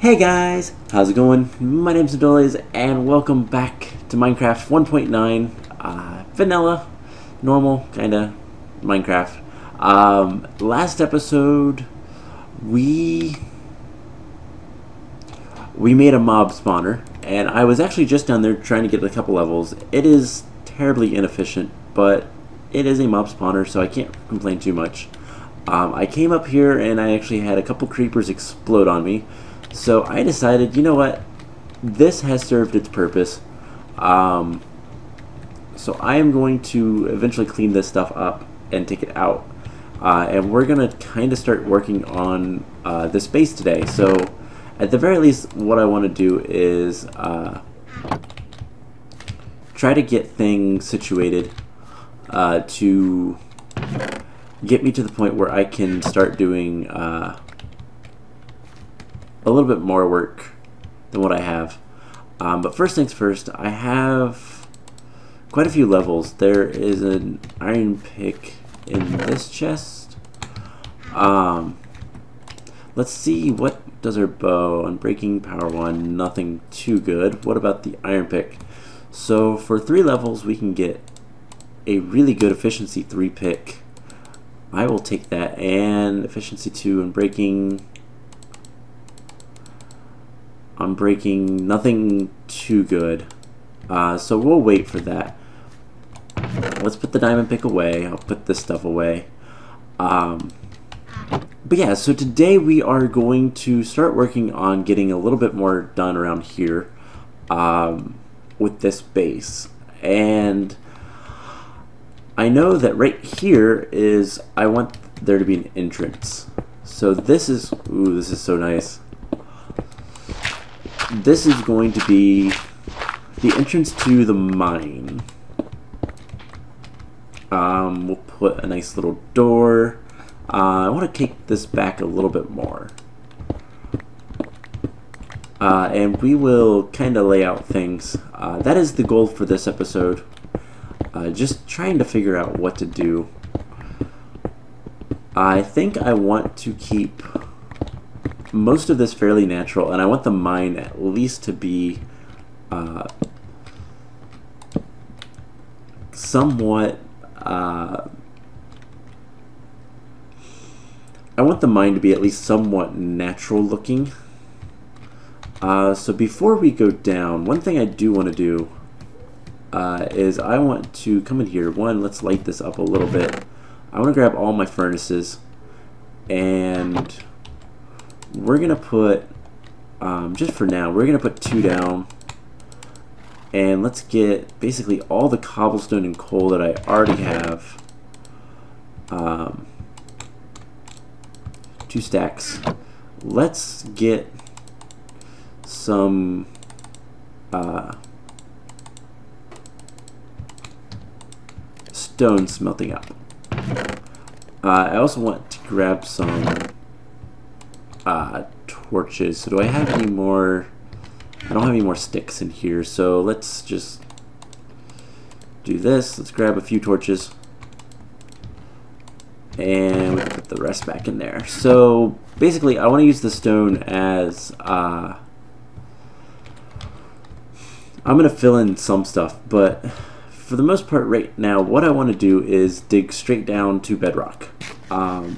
Hey guys, how's it going? My name's Adoles and welcome back to Minecraft 1.9 vanilla, normal kinda Minecraft. Last episode we made a mob spawner and I was actually just down there trying to get a couple levels. It is terribly inefficient, but it is a mob spawner, so I can't complain too much. I came up here and I actually had a couple creepers explode on me. So I decided, you know what, this has served its purpose. So I am going to eventually clean this stuff up and take it out. And we're going to kind of start working on this base today. So at the very least, what I want to do is try to get things situated to get me to the point where I can start doing a little bit more work than what I have. But first things first, I have quite a few levels. There is an iron pick in this chest. Let's see, what does our bow? Unbreaking, power 1, nothing too good. What about the iron pick? So for 3 levels we can get a really good efficiency 3 pick. I will take that, and efficiency 2 and breaking. Unbreaking, nothing too good. So we'll wait for that. Let's put the diamond pick away. I'll put this stuff away. But yeah, so today we are going to start working on getting a little bit more done around here with this base. And I know that right here is, I want there to be an entrance. So this is, ooh, this is so nice. This is going to be the entrance to the mine. We'll put a nice little door. I want to take this back a little bit more. And we will kind of lay out things. That is the goal for this episode. Just trying to figure out what to do. I think I want to keep most of this fairly natural, and I want the mine at least to be somewhat I want the mine to be at least somewhat natural looking. So before we go down, one thing I do want to do is I want to come in here. One, let's light this up a little bit. I want to grab all my furnaces, and we're gonna put, just for now, we're gonna put 2 down, and let's get basically all the cobblestone and coal that I already have. 2 stacks. Let's get some stone smelting up. I also want to grab some torches. So do I have any more? I don't have any more sticks in here, so let's just do this. Let's grab a few torches and we can put the rest back in there. So basically I want to use the stone as I'm gonna fill in some stuff, but for the most part right now what I want to do is dig straight down to bedrock. Now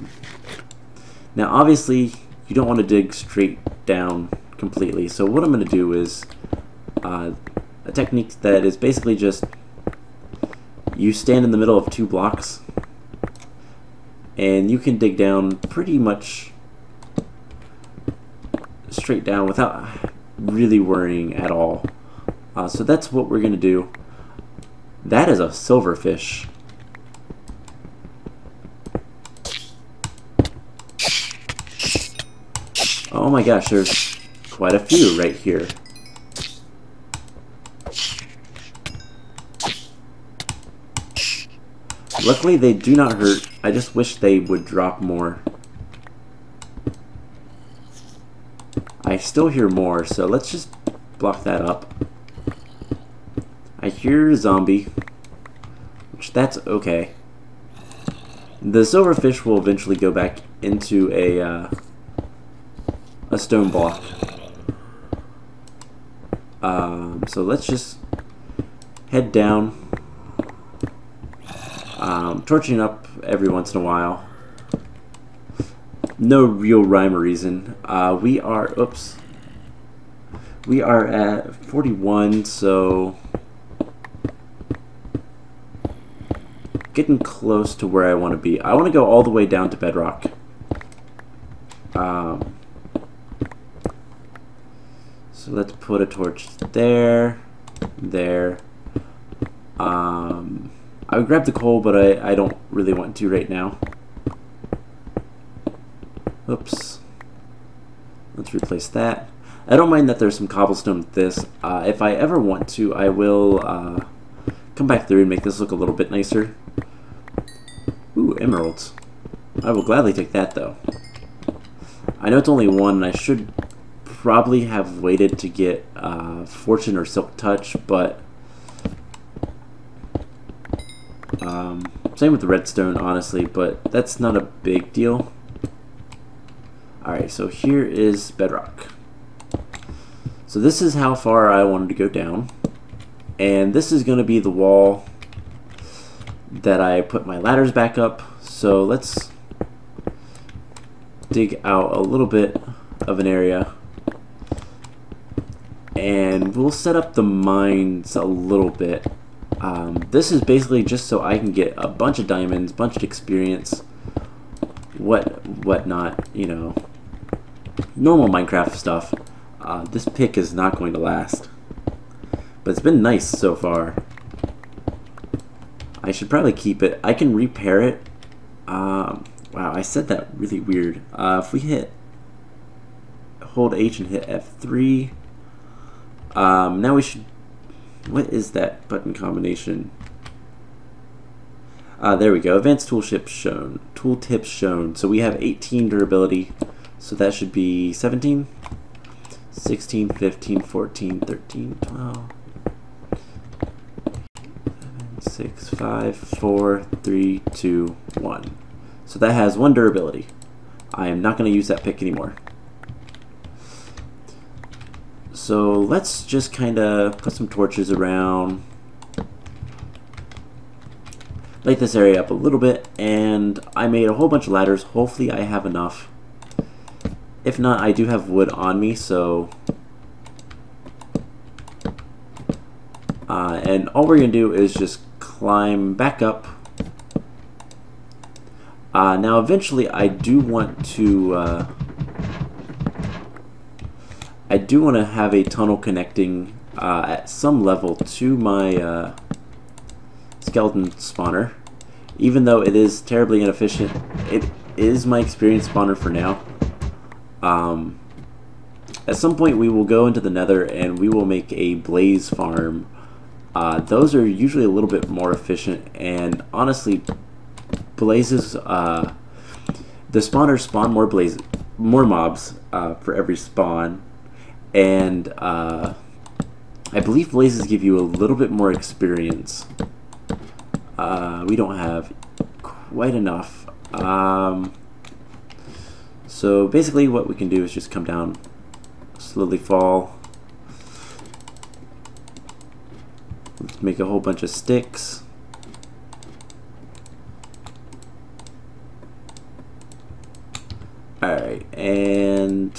obviously you don't want to dig straight down completely, so what I'm going to do is a technique that is basically just you stand in the middle of 2 blocks and you can dig down pretty much straight down without really worrying at all. So that's what we're going to do. That is a silverfish. Oh my gosh, there's quite a few right here. Luckily they do not hurt. I just wish they would drop more. I still hear more, so let's just block that up. I hear a zombie, which that's okay. The silverfish will eventually go back into a stone block. So let's just head down, torching up every once in a while. No real rhyme or reason. We are at 41, so getting close to where I want to be. I want to go all the way down to bedrock. So let's put a torch there, there. I would grab the coal, but I don't really want to right now. Oops. Let's replace that. I don't mind that there's some cobblestone with this. If I ever want to, I will come back through and make this look a little bit nicer. Ooh, emeralds. I will gladly take that, though. I know it's only one, and I should probably have waited to get Fortune or Silk Touch, but same with the redstone, honestly, but that's not a big deal. Alright, so here is bedrock. So this is how far I wanted to go down, and this is going to be the wall that I put my ladders back up. So let's dig out a little bit of an area, and we'll set up the mines a little bit. This is basically just so I can get a bunch of diamonds, bunch of experience, whatnot, you know, normal Minecraft stuff. This pick is not going to last, but it's been nice so far. I should probably keep it. I can repair it. Wow, I said that really weird. If we hold H and hit F3, now we should. What is that button combination? There we go. Advanced tooltips shown. Tooltips shown. So we have 18 durability. So that should be 17, 16, 15, 14, 13, 12, 7, 6, 5, 4, 3, 2, 1. So that has 1 durability. I am not going to use that pick anymore. So let's just kind of put some torches around, light this area up a little bit, and I made a whole bunch of ladders. Hopefully I have enough. If not, I do have wood on me, so and all we're gonna do is just climb back up. Now eventually I do want to have a tunnel connecting at some level to my skeleton spawner. Even though it is terribly inefficient, it is my experience spawner for now. At some point we will go into the nether and we will make a blaze farm. Those are usually a little bit more efficient, and honestly blazes, the spawners spawn more mobs for every spawn, and I believe blazes give you a little bit more experience. We don't have quite enough. So basically what we can do is just come down, slowly fall. Let's make a whole bunch of sticks. Alright, and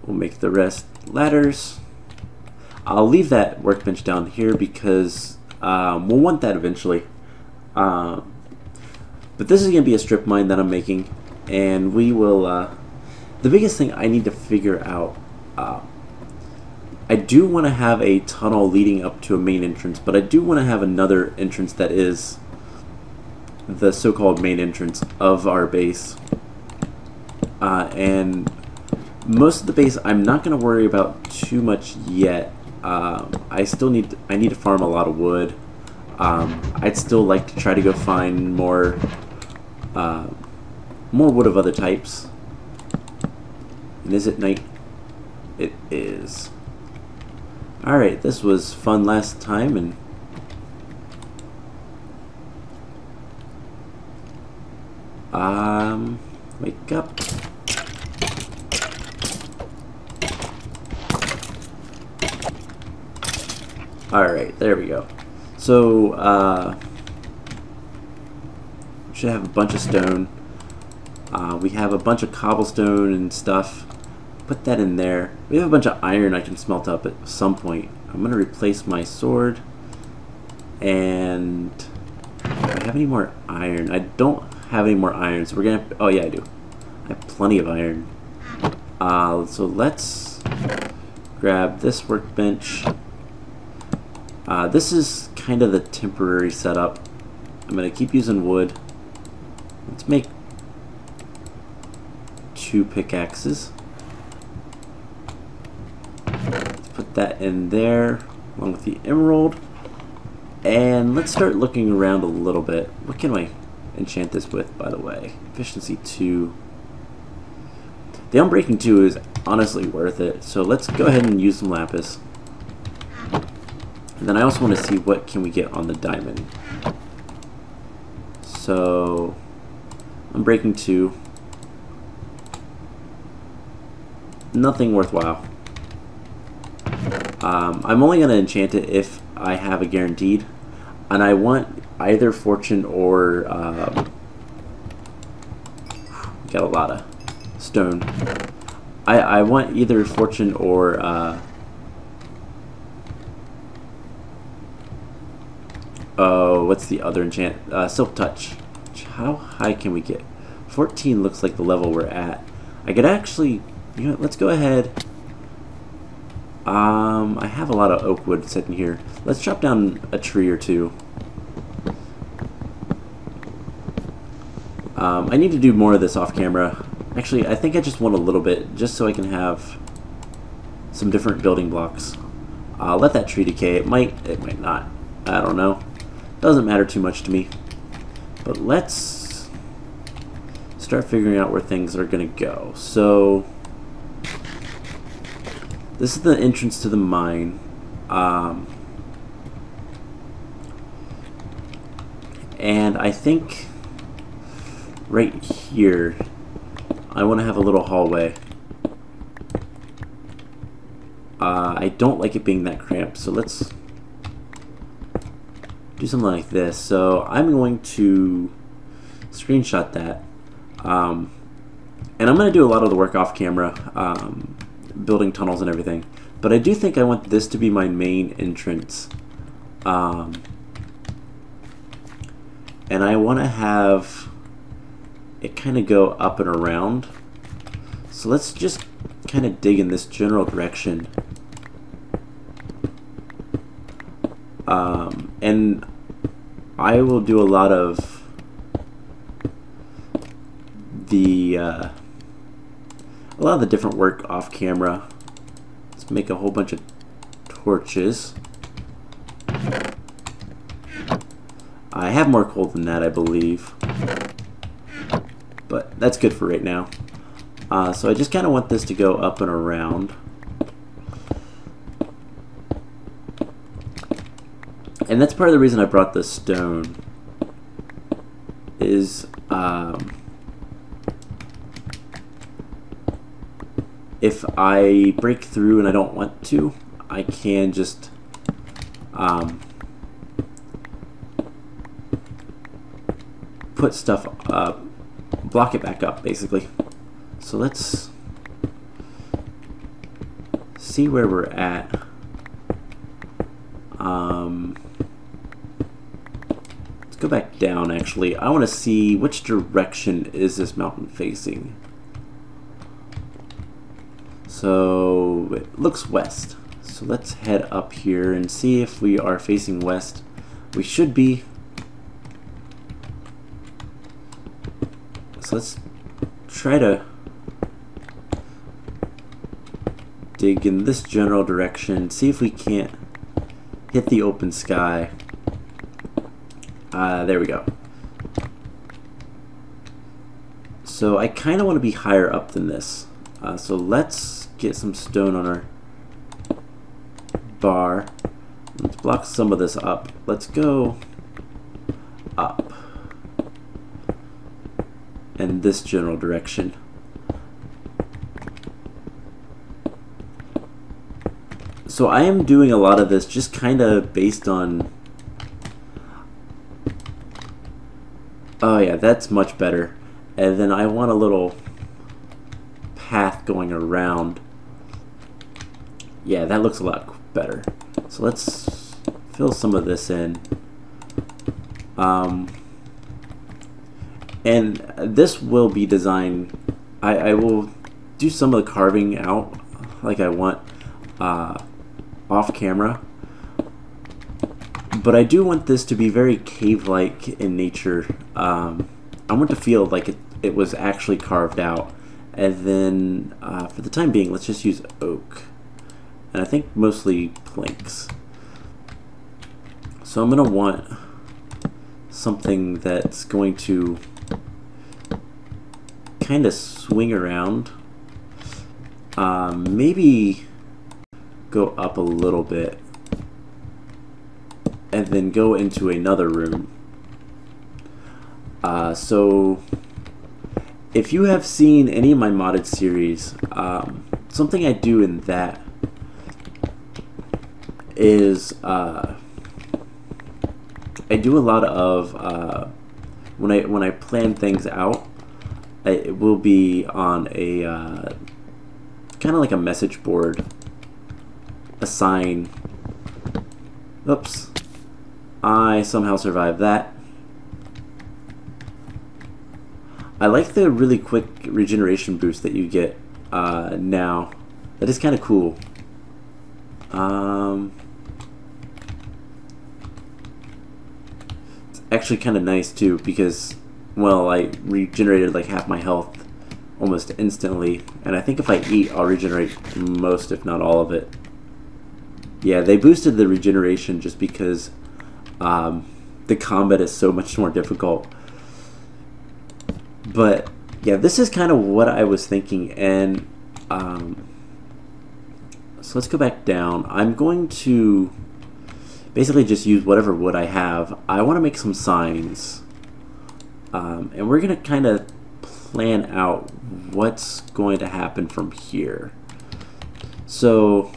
we'll make the rest ladders. I'll leave that workbench down here because we'll want that eventually. But this is going to be a strip mine that I'm making, and we will, the biggest thing I need to figure out, I do want to have a tunnel leading up to a main entrance, but I do want to have another entrance that is the so-called main entrance of our base. And most of the base I'm not going to worry about too much yet. I need to farm a lot of wood. I'd still like to try to go find more wood of other types. And is it night? It is. Alright, this was fun last time, and wake up. Alright, there we go. So, should have a bunch of stone. We have a bunch of cobblestone and stuff. Put that in there. We have a bunch of iron I can smelt up at some point. I'm going to replace my sword. And do I have any more iron? I don't have any more iron, so we're going to... Oh, yeah, I do. I have plenty of iron. So let's grab this workbench. This is kind of the temporary setup. I'm going to keep using wood. Let's make 2 pickaxes. Let's put that in there along with the emerald. And let's start looking around a little bit. What can I enchant this with, by the way? Efficiency 2. The Unbreaking 2 is honestly worth it. So let's go ahead and use some lapis. And then I also want to see what can we get on the diamond. So Unbreaking 2. Nothing worthwhile. I'm only going to enchant it if I have a guaranteed. And I want either fortune or... got a lot of stone. I want either fortune or... oh, what's the other enchant? Silk Touch. How high can we get? 14 looks like the level we're at. I could actually... You know what, let's go ahead. I have a lot of oak wood sitting here. Let's chop down a tree or two. I need to do more of this off camera. Actually, I think I just want a little bit, just so I can have some different building blocks. I'll let that tree decay. It might not. I don't know. Doesn't matter too much to me. But let's start figuring out where things are gonna go. So this is the entrance to the mine. And I think right here I want to have a little hallway. I don't like it being that cramped, so let's do something like this. So I'm going to screenshot that. And I'm going to do a lot of the work off camera, building tunnels and everything. But I do think I want this to be my main entrance. And I want to have it kind of go up and around. So let's just kind of dig in this general direction. And I will do a lot of the different work off camera. Let's make a whole bunch of torches. I have more coal than that, I believe, but that's good for right now. So I just kind of want this to go up and around. And that's part of the reason I brought the stone, is if I break through and I don't want to, I can just put stuff up, block it back up, basically. So let's see where we're at. Let's go back down, actually. I want to see which direction is this mountain facing. So it looks west. So let's head up here and see if we are facing west. We should be. So let's try to dig in this general direction, see if we can't hit the open sky. There we go. So I kind of want to be higher up than this. So let's get some stone on our bar. Let's block some of this up. Let's go up in this general direction. So I am doing a lot of this just kind of based on... Oh yeah, that's much better. And then I want a little path going around. Yeah, that looks a lot better. So let's fill some of this in. And this will be designed... I will do some of the carving out like I want off camera. But I do want this to be very cave-like in nature. I want to feel like it was actually carved out. And then, for the time being, let's just use oak. And I think mostly planks. So I'm going to want something that's going to kind of swing around. Maybe go up a little bit. And then go into another room. So if you have seen any of my modded series, something I do in that is I do a lot of when I plan things out, it will be on a kind of like a message board, a sign. Oops. I somehow survived that. I like the really quick regeneration boost that you get now. That is kind of cool. It's actually kind of nice too because, well, I regenerated like half my health almost instantly, and I think if I eat, I'll regenerate most, if not all of it. Yeah, they boosted the regeneration just because the combat is so much more difficult. But yeah, this is kind of what I was thinking, and so let's go back down. I'm going to basically just use whatever wood I have. I want to make some signs, and we're going to kind of plan out what's going to happen from here. So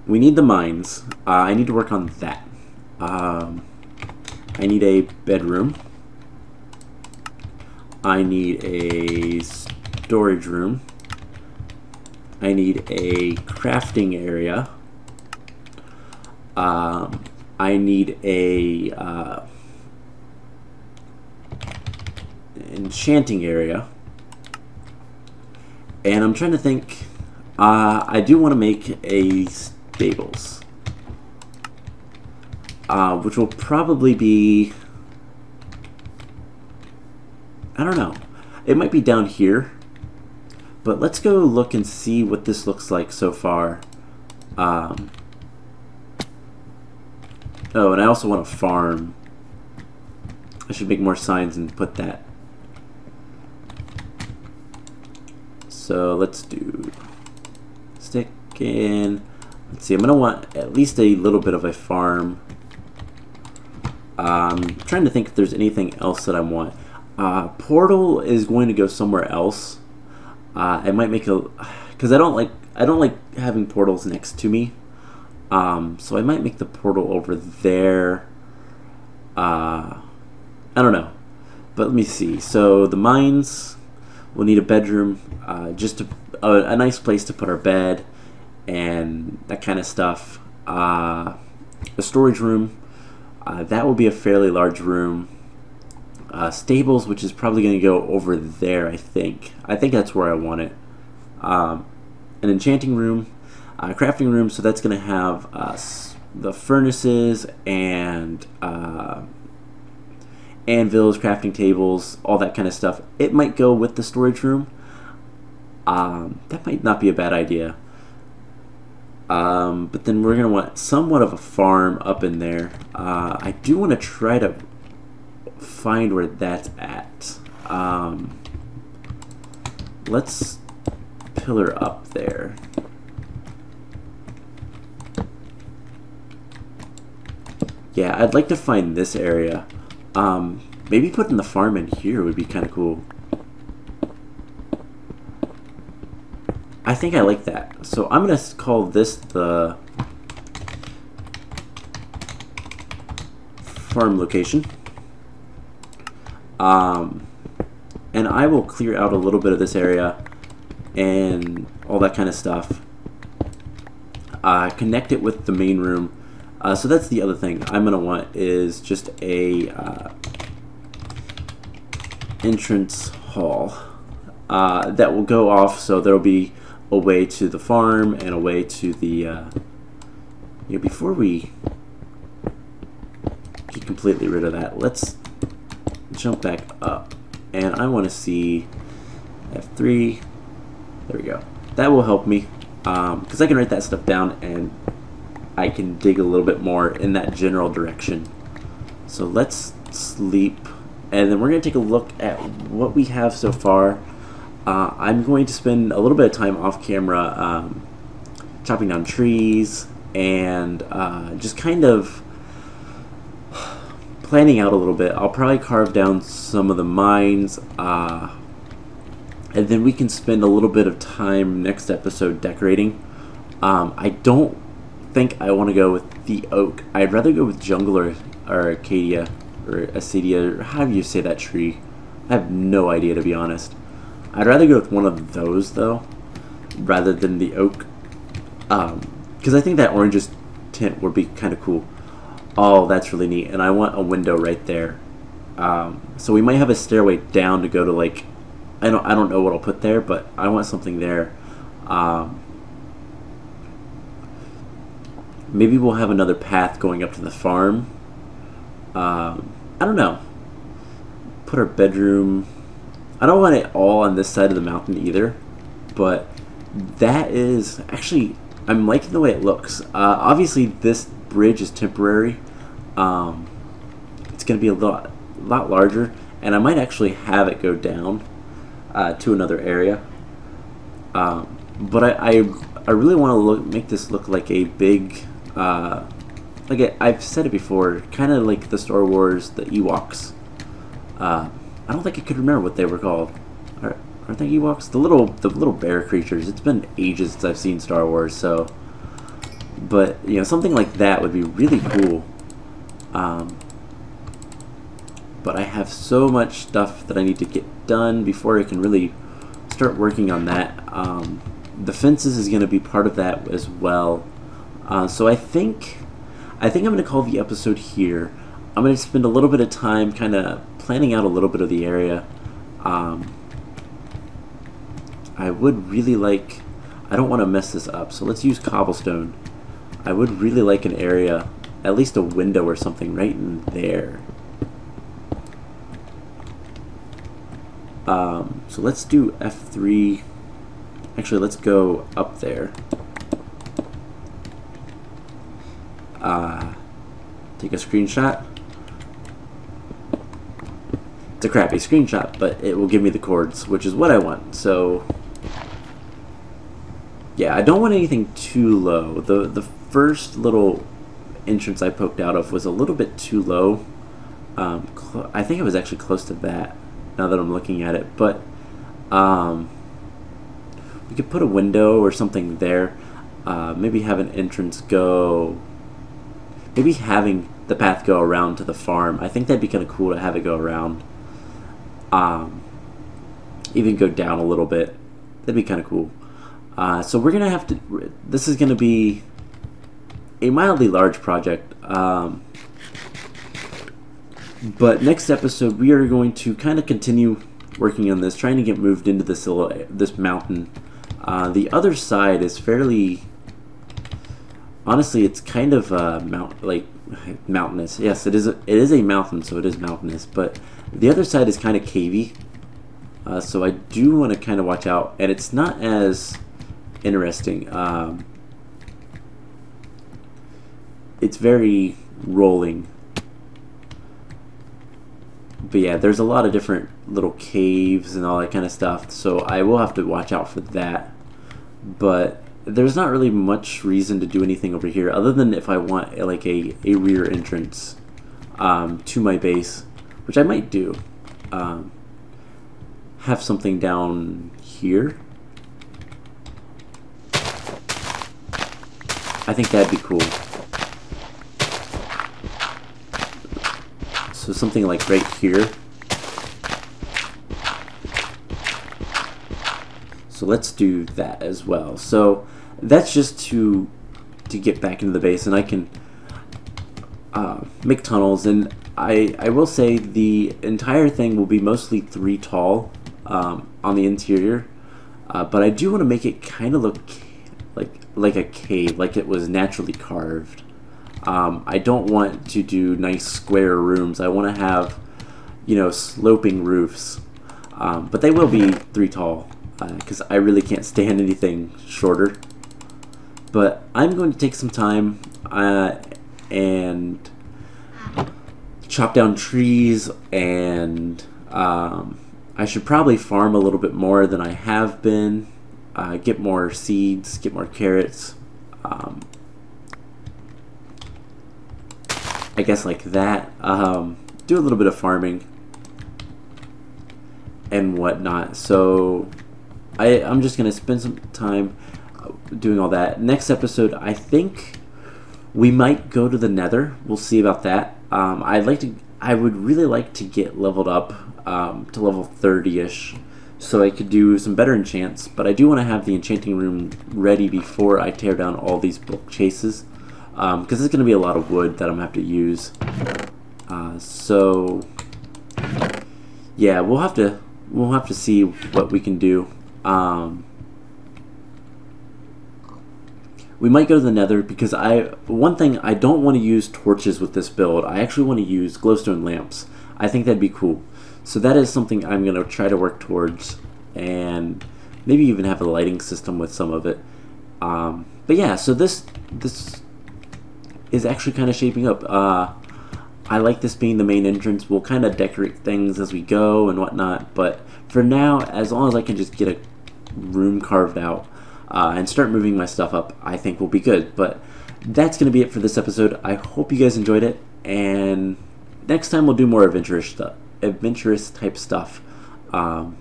we need the mines. I need to work on that. I need a bedroom. I need a storage room. I need a crafting area. I need a enchanting area. And I'm trying to think. I do want to make a stables, which will probably be, I don't know, it might be down here, but let's go look and see what this looks like so far. Oh, and I also want a farm. I should make more signs and put that. So let's do stick in. Let's see, I'm going to want at least a little bit of a farm. I'm trying to think if there's anything else that I want. Portal is going to go somewhere else. I might make a, because I don't like having portals next to me. So I might make the portal over there. I don't know, but let me see. So the mines will need a bedroom, just a nice place to put our bed and that kind of stuff. A storage room, that will be a fairly large room. Stables, which is probably going to go over there, I think. I think that's where I want it. An enchanting room, crafting room, so that's going to have the furnaces and anvils, crafting tables, all that kind of stuff. It might go with the storage room. That might not be a bad idea. But then we're going to want somewhat of a farm up in there. I do want to try to find where that's at. Let's pillar up there. Yeah, I'd like to find this area. Maybe putting the farm in here would be kind of cool. I think I like that. So I'm going to call this the farm location. And I will clear out a little bit of this area and all that kind of stuff. Connect it with the main room. So that's the other thing I'm going to want is just a entrance hall that will go off, so there'll be a way to the farm and a way to the before we get completely rid of that, let's jump back up, and I want to see F3. There we go. That will help me because I can write that stuff down and I can dig a little bit more in that general direction. So let's sleep, and then we're going to take a look at what we have so far. I'm going to spend a little bit of time off camera chopping down trees and just kind of planning out a little bit. I'll probably carve down some of the mines, and then we can spend a little bit of time next episode decorating. I don't think I want to go with the oak. I'd rather go with jungle or acacia or acedia, or however you say that tree. I have no idea, to be honest. I'd rather go with one of those though, rather than the oak, because I think that orange tint would be kind of cool. Oh, that's really neat, and I want a window right there. So we might have a stairway down to go to, like, I don't know what I'll put there, but I want something there. Maybe we'll have another path going up to the farm. I don't know. Put our bedroom. I don't want it all on this side of the mountain either, but that is actually, I'm liking the way it looks. Obviously, this bridge is temporary. It's going to be a lot larger, and I might actually have it go down to another area. But I really want to make this look like a big, I've said it before, kind of like the Star Wars, the Ewoks. I don't think I could remember what they were called. Aren't they Ewoks? The little bear creatures. It's been ages since I've seen Star Wars, so. But something like that would be really cool. But I have so much stuff that I need to get done before I can really start working on that. The fences is going to be part of that as well. So I think I'm going to call the episode here. I'm going to spend a little bit of time kind of planning out a little bit of the area. I would really like, I don't want to mess this up, so let's use cobblestone. I would really like an area, at least a window or something right in there. So let's do F3. Actually, let's go up there. Take a screenshot. It's a crappy screenshot, but it will give me the chords, which is what I want. So yeah, I don't want anything too low. The first little entrance I poked out of was a little bit too low. I think it was actually close to that, now that I'm looking at it. But we could put a window or something there. Maybe have an entrance go. Maybe having the path go around to the farm. I think that'd be kind of cool to have it go around. Even go down a little bit. That'd be kind of cool. So we're gonna have to. This is gonna be a mildly large project. But next episode we are going to kind of continue working on this, trying to get moved into this mountain. The other side is fairly. Honestly, it's kind of mountainous. Yes, it is. It is a mountain, so it is mountainous. But the other side is kind of cavey, so I do want to kind of watch out. And it's not as interesting. It's very rolling. But yeah, there's a lot of different little caves and all that kind of stuff. So I will have to watch out for that. But there's not really much reason to do anything over here other than if I want like a rear entrance to my base, which I might do. Have something down here. I think that'd be cool. So something like right here. So let's do that as well. So that's just to get back into the base, and I can make tunnels. And I will say the entire thing will be mostly 3 tall on the interior, but I do want to make it kind of look like a cave, like it was naturally carved. I don't want to do nice square rooms. I want to have, you know, sloping roofs, but they will be 3 tall because I really can't stand anything shorter. But I'm going to take some time and chop down trees, and I should probably farm a little bit more than I have been. Get more seeds, get more carrots. I guess like that. Do a little bit of farming and whatnot. So I'm just going to spend some time doing all that. Next episode, I think we might go to the Nether. We'll see about that. I would really like to get leveled up to level 30-ish, so I could do some better enchants. But I do want to have the enchanting room ready before I tear down all these bulk chases, because it's going to be a lot of wood that I'm going to have to use. So yeah, we'll have to see what we can do. We might go to the Nether, because one thing, I don't want to use torches with this build. I actually want to use glowstone lamps. I think that'd be cool. So that is something I'm going to try to work towards, and maybe even have a lighting system with some of it. But yeah, so this is actually kind of shaping up. I like this being the main entrance. We'll kind of decorate things as we go and whatnot, but for now, as long as I can just get a room carved out and start moving my stuff up, I think we'll be good. But that's going to be it for this episode. I hope you guys enjoyed it, and next time we'll do more adventurous type stuff, and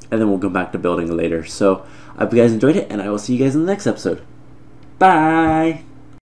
then we'll go back to building later. So I hope you guys enjoyed it, and I will see you guys in the next episode. Bye!